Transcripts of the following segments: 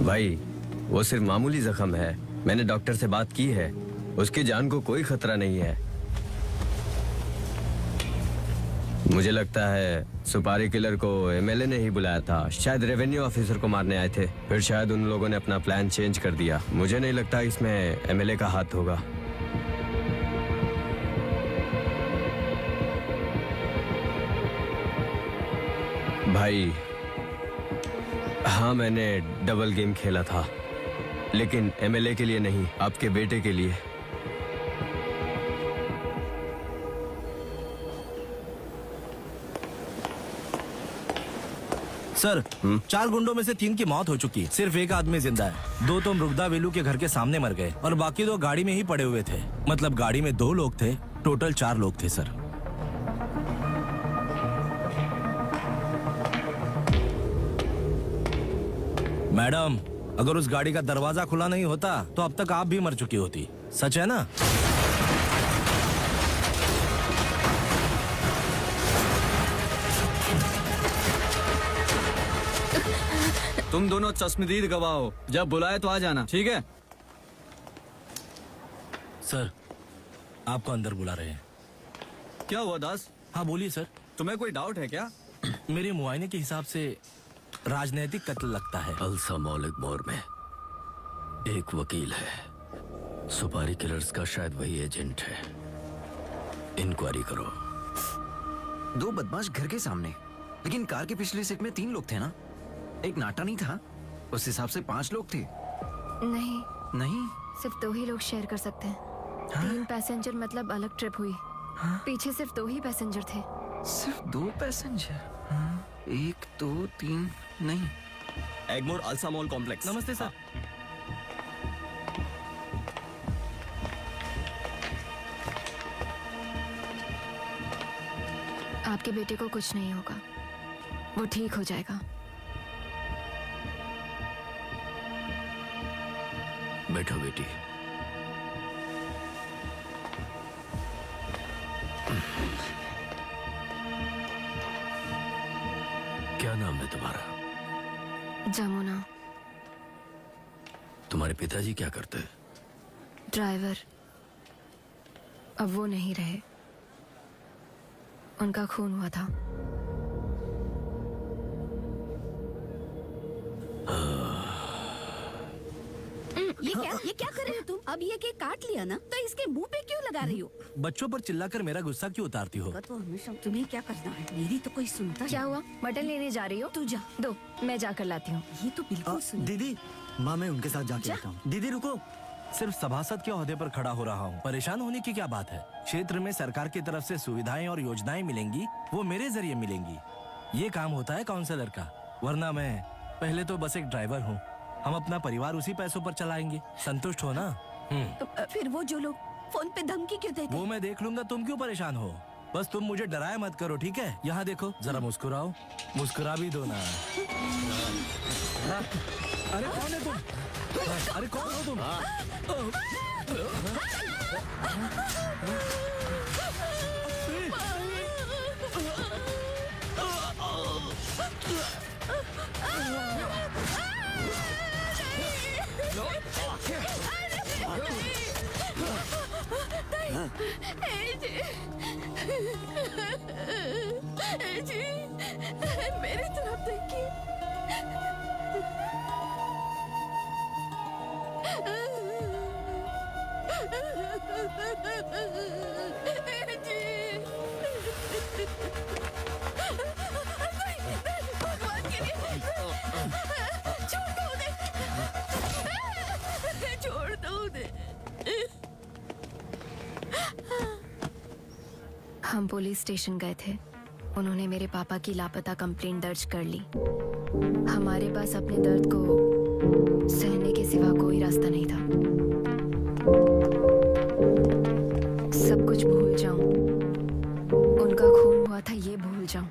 भाई वो सिर्फ मामूली जख्म है, मैंने डॉक्टर से बात की है, उसकी जान को कोई खतरा नहीं है। मुझे लगता है सुपारी किलर को एमएलए ने ही बुलाया था, शायद रेवेन्यू ऑफिसर को मारने आए थे, फिर शायद उन लोगों ने अपना प्लान चेंज कर दिया। मुझे नहीं लगता इसमें एमएलए का हाथ होगा। भाई हाँ, मैंने डबल गेम खेला था, लेकिन एमएलए के लिए नहीं, आपके बेटे के लिए। सर, 4 गुंडों में से 3 की मौत हो चुकी, सिर्फ एक आदमी जिंदा है। 2 तो मृगदा वेलू के घर के सामने मर गए और बाकी 2 गाड़ी में ही पड़े हुए थे। मतलब गाड़ी में 2 लोग थे, टोटल 4 लोग थे सर। मैडम, अगर उस गाड़ी का दरवाजा खुला नहीं होता तो अब तक आप भी मर चुकी होती। सच है ना? तुम दोनों चश्मदीद गवाह हो, जब बुलाए तो आ जाना, ठीक है? सर, आपको अंदर बुला रहे हैं। क्या हुआ दास? हाँ बोलिए सर। तुम्हें कोई डाउट है क्या? मेरे मुआयने के हिसाब से राजनीतिक कत्ल लगता है। अल्सा मौलिक मोर में एक वकील है, सुपारी किलर्स का शायद वही एजेंट है। इंक्वायरी करो। 2 बदमाश घर के सामने, लेकिन कार के पिछले सीट में 3 लोग थे ना? एक नाटा नहीं था? उस हिसाब से 5 लोग थे। नहीं नहीं, सिर्फ 2 ही लोग शेयर कर सकते हैं। हाँ? 3 पैसेंजर मतलब अलग ट्रिप हुई। हाँ? पीछे सिर्फ 2 ही पैसेंजर थे। सिर्फ 2 पैसेंजर? 1 2 3 नहीं। Egmore Alsa mall complex. नमस्ते सर। आपके बेटे को कुछ नहीं होगा, वो ठीक हो जाएगा। बैठो बेटी। क्या नाम है तुम्हारा? जमुना। तुम्हारे पिताजी क्या करते हैं? ड्राइवर। अब वो नहीं रहे, उनका खून हुआ था। ये क्या कर रही हो तुम? अब ये केक काट लिया ना, तो इसके मुंह पे क्यों लगा रही हो? बच्चों पर चिल्लाकर मेरा गुस्सा क्यों उतारती हो? तो हमेशा तुम्हें क्या करना है, मेरी तो कोई सुनता क्या हुआ? मटन लेने जा रही हो? तू जा। दो, मैं जाकर लाती हूँ। ये तो बिल्कुल सुन। दीदी, माँ मैं उनके साथ जाके आता हूँ। दीदी रुको। सिर्फ सभासद के ओहदे पर खड़ा हो रहा हूँ, परेशान होने की क्या बात है? क्षेत्र में सरकार की तरफ से सुविधाएं और योजनाएं मिलेंगी, वो मेरे जरिए मिलेंगी। ये काम होता है काउंसलर का, वरना मैं पहले तो बस एक ड्राइवर हूँ। हम अपना परिवार उसी पैसों पर चलाएंगे। संतुष्ट हो ना? फिर वो जो लोग फोन पे धमकी क्यों देते? वो मैं देख लूंगा, तुम क्यों परेशान हो? बस तुम मुझे डराया मत करो, ठीक है? यहाँ देखो, जरा मुस्कुराओ, मुस्कुरा भी दो ना। अरे कौन है तुम? अरे कौन हो तुम? मेरी तरफ देखिए। भगवान के लिए छोड़ दो उन्हें, छोड़ दो उन्हें। हम पुलिस स्टेशन गए थे, उन्होंने मेरे पापा की लापता कंप्लेंट दर्ज कर ली। हमारे पास अपने दर्द को सहने के सिवा कोई रास्ता नहीं था। सब कुछ भूल जाऊं, उनका खून हुआ था ये भूल जाऊं।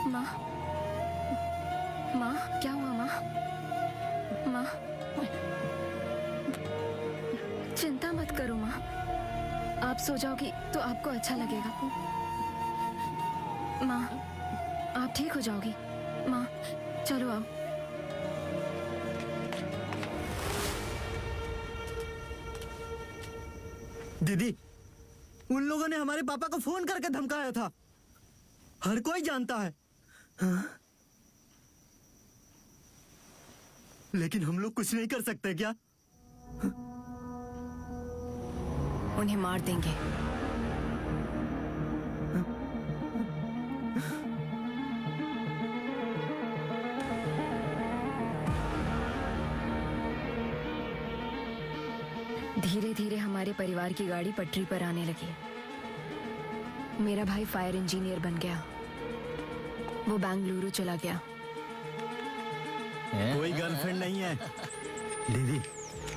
माँ, माँ क्या हुआ माँ? माँ चिंता मत करो माँ, आप सो जाओगी तो आपको अच्छा लगेगा। माँ आप ठीक हो जाओगी। माँ चलो आओ। दीदी, उन लोगों ने हमारे पापा को फोन करके धमकाया था। हर कोई जानता है। हाँ? लेकिन हम लोग कुछ नहीं कर सकते क्या? उन्हें मार देंगे। धीरे धीरे हमारे परिवार की गाड़ी पटरी पर आने लगी। मेरा भाई फायर इंजीनियर बन गया, वो बेंगलुरु चला गया। कोई गर्लफ्रेंड नहीं है। दीदी,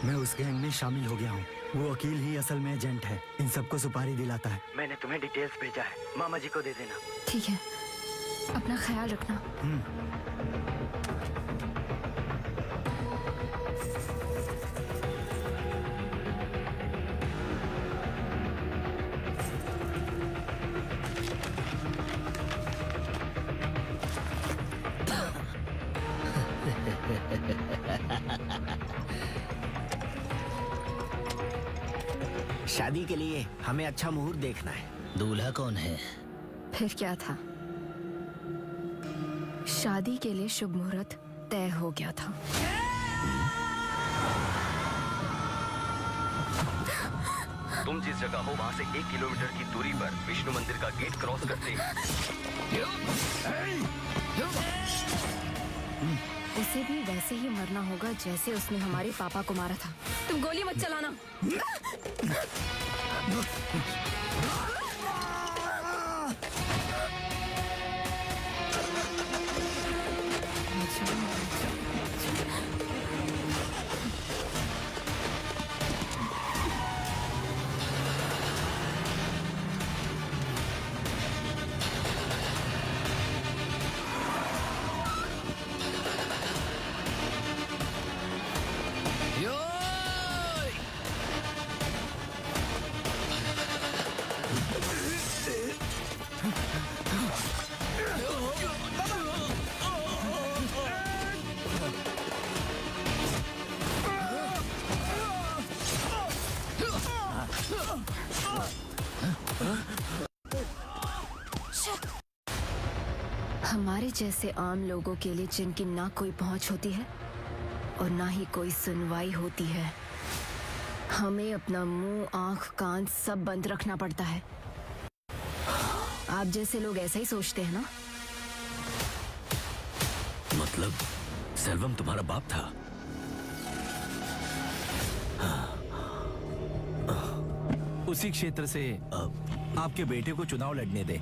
मैं उस गैंग में शामिल हो गया हूँ। वो वकील ही असल में एजेंट है, इन सबको सुपारी दिलाता है। मैंने तुम्हें डिटेल्स भेजा है, मामा जी को दे देना। ठीक है, अपना ख्याल रखना। शादी के लिए हमें अच्छा मुहूर्त देखना है। दूल्हा कौन है? फिर क्या था, शादी के लिए शुभ मुहूर्त तय हो गया था। तुम जिस जगह हो वहाँ से 1 किलोमीटर की दूरी पर विष्णु मंदिर का गेट क्रॉस करते ही उसे भी वैसे ही मरना होगा जैसे उसने हमारे पापा को मारा था। तुम गोली मत चलाना। हमारे जैसे आम लोगों के लिए जिनकी ना कोई पहुंच होती है और ना ही कोई सुनवाई होती है, हमें अपना मुंह, आंख, कान सब बंद रखना पड़ता है। आप जैसे लोग ऐसा ही सोचते हैं ना? मतलब सेल्वम तुम्हारा बाप था? उसी क्षेत्र से आपके बेटे को चुनाव लड़ने दे।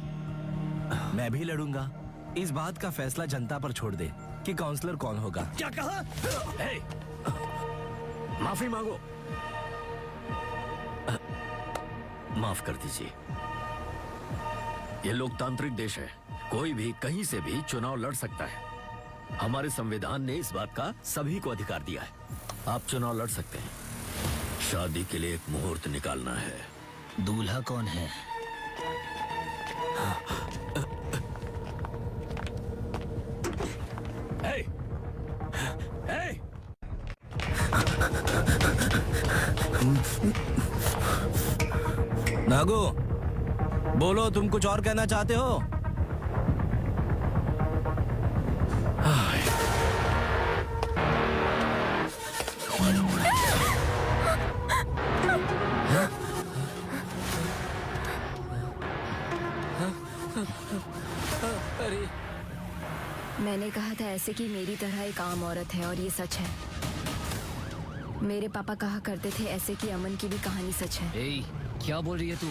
मैं भी लड़ूंगा। इस बात का फैसला जनता पर छोड़ दे कि काउंसलर कौन होगा। क्या कहा? माफी मांगो। माफ कर दीजिए। ये लोकतांत्रिक देश है, कोई भी कहीं से भी चुनाव लड़ सकता है। हमारे संविधान ने इस बात का सभी को अधिकार दिया है। आप चुनाव लड़ सकते हैं। शादी के लिए एक मुहूर्त निकालना है। दूल्हा कौन है? नागू, बोलो, तुम कुछ और कहना चाहते हो? मैंने कहा था ऐसे कि मेरी तरह एक आम औरत है, और ये सच है। मेरे पापा कहा करते थे ऐसे कि अमन की भी कहानी सच है। ए, क्या बोल रही है तू?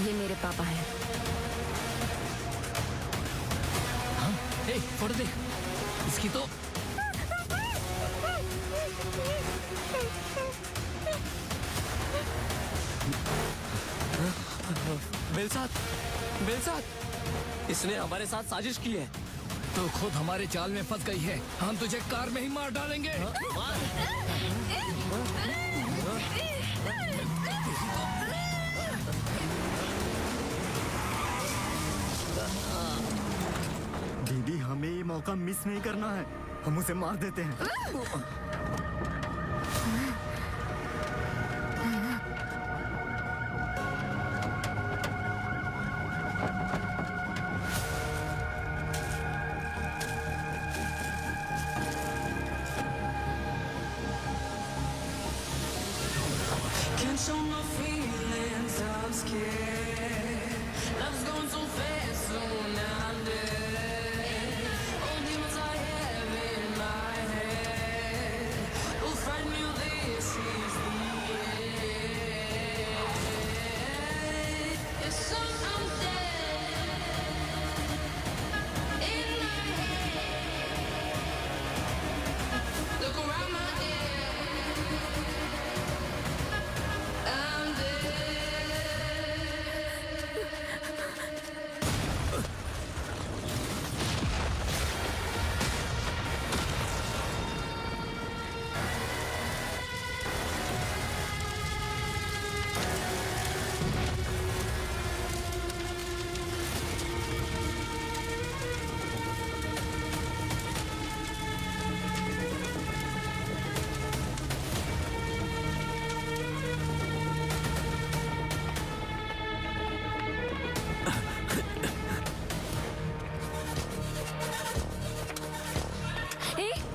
ये मेरे पापा हैं। हाँ? ए, फोड़ दे इसकी तो। बेलसात, इसने हमारे साथ साजिश की है। तो खुद हमारे जाल में फंस गई है। हम तुझे कार में ही मार डालेंगे। दीदी, हमें ये मौका मिस नहीं करना है। हम उसे मार देते हैं।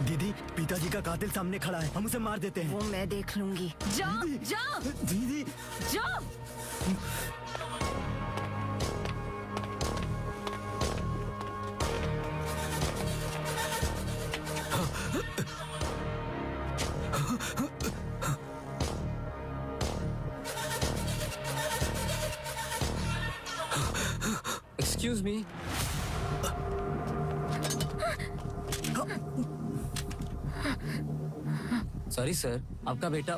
दीदी, पिताजी का कातिल सामने खड़ा है। हम उसे मार देते हैं। वो मैं देख लूंगी। जाओ जाओ दीदी, जाओ। Excuse me. सॉरी सर, आपका बेटा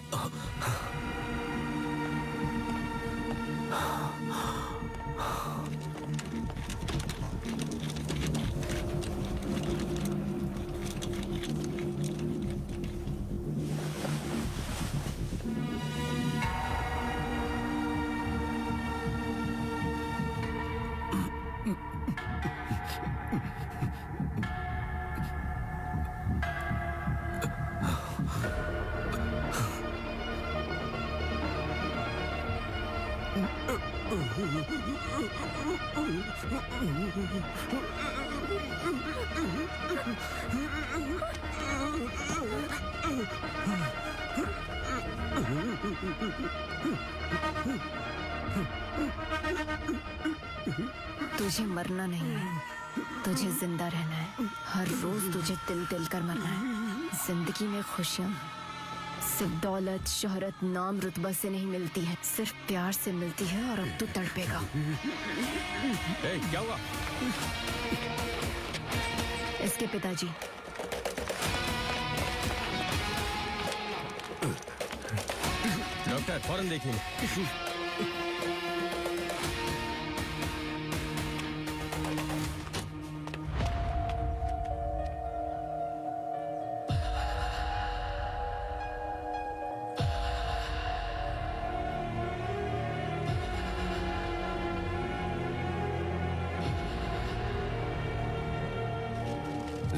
तुझे मरना नहीं है, तुझे जिंदा रहना है। हर रोज तुझे तिल तिल कर मरना है। जिंदगी में खुशियाँ सिर्फ दौलत, शोहरत, नाम, रुतबा से नहीं मिलती है, सिर्फ प्यार से मिलती है। और अब तू तड़पेगा। क्या हुआ? इसके पिताजी। डॉक्टर, फौरन देखिए।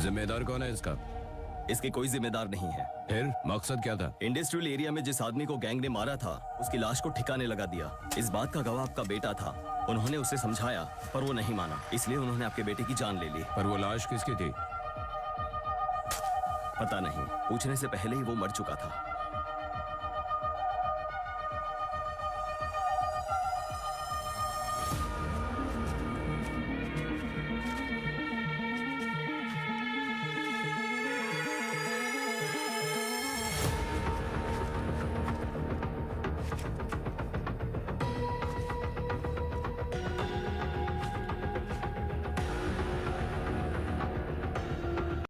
जिम्मेदार कौन है इसका? इसके कोई जिम्मेदार नहीं है। फिर मकसद क्या था? इंडस्ट्रियल एरिया में जिस आदमी को गैंग ने मारा था, उसकी लाश को ठिकाने लगा दिया। इस बात का गवाह आपका बेटा था। उन्होंने उसे समझाया पर वो नहीं माना, इसलिए उन्होंने आपके बेटे की जान ले ली। पर वो लाश किसकी थी? पता नहीं, पूछने से पहले ही वो मर चुका था।